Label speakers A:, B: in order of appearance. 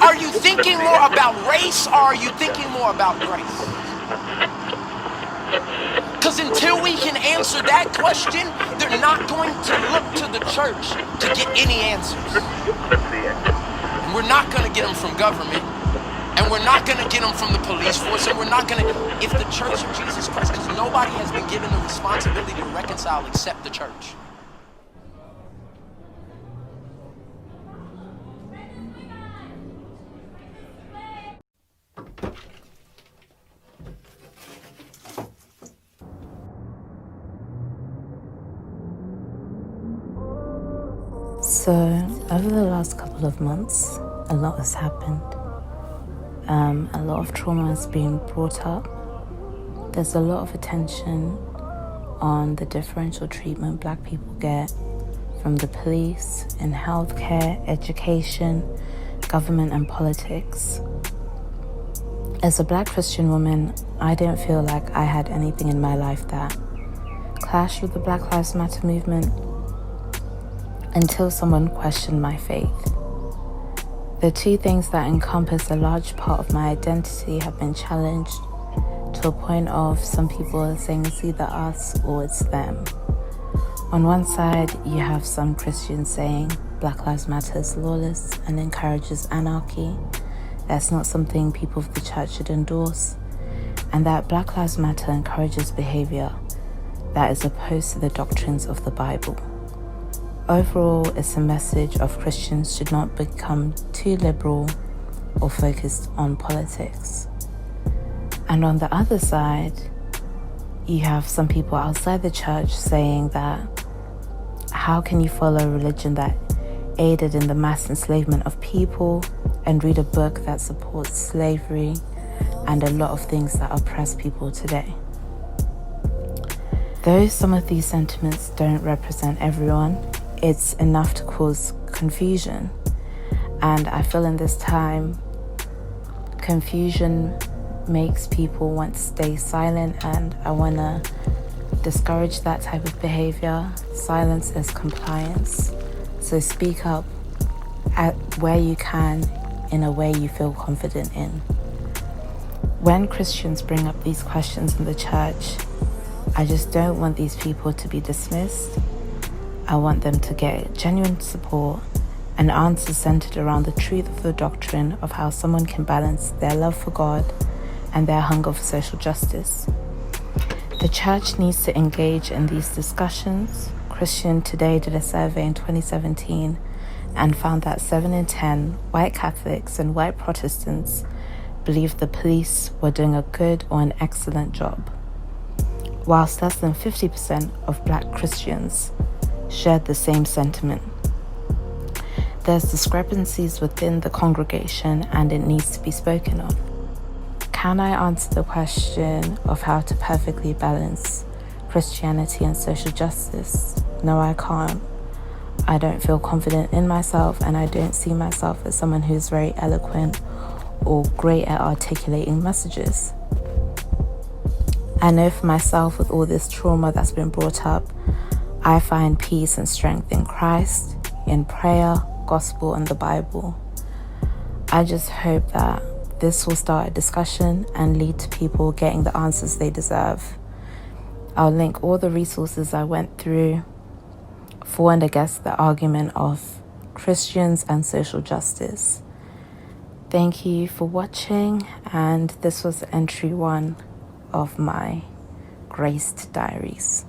A: Are you thinking more about race, or are you thinking more about grace? Because until we can answer that question, they're not going to look to the church to get any answers. And we're not going to get them from government. And we're not going to get them from the police force. And we're not going to, if the Church of Jesus Christ, because nobody has been given the responsibility to reconcile except the church.
B: So, over the last couple of months, a lot has happened. A lot of trauma has been brought up. There's a lot of attention on the differential treatment Black people get from the police, in healthcare, education, government and politics. As a Black Christian woman, I didn't feel like I had anything in my life that clashed with the Black Lives Matter movement until someone questioned my faith. The two things that encompass a large part of my identity have been challenged to a point of some people are saying it's either us or it's them. On one side, you have some Christians saying Black Lives Matter is lawless and encourages anarchy. That's not something people of the church should endorse. And that Black Lives Matter encourages behavior that is opposed to the doctrines of the Bible. Overall, it's a message of Christians should not become too liberal or focused on politics. And on the other side, you have some people outside the church saying that how can you follow a religion that aided in the mass enslavement of people and read a book that supports slavery and a lot of things that oppress people today? Though some of these sentiments don't represent everyone, it's enough to cause confusion. And I feel in this time, confusion makes people want to stay silent, and I want to discourage that type of behavior. Silence is compliance. So speak up at where you can in a way you feel confident in. When Christians bring up these questions in the church, I just don't want these people to be dismissed. I want them to get genuine support and answers centered around the truth of the doctrine of how someone can balance their love for God and their hunger for social justice. The church needs to engage in these discussions. Christian Today did a survey in 2017 and found that 7 in 10 white Catholics and white Protestants believed the police were doing a good or an excellent job, whilst less than 50% of Black Christians shared the same sentiment. There's discrepancies within the congregation and it needs to be spoken on. Can I answer the question of how to perfectly balance Christianity and social justice? No, I can't. I don't feel confident in myself, and I don't see myself as someone who's very eloquent or great at articulating messages. I know for myself, with all this trauma that's been brought up, I find peace and strength in Christ, in prayer, gospel, and the Bible. I just hope that this will start a discussion and lead to people getting the answers they deserve. I'll link all the resources I went through for and against the argument of Christians and social justice. Thank you for watching, and this was entry 1 of my Graced Diaries.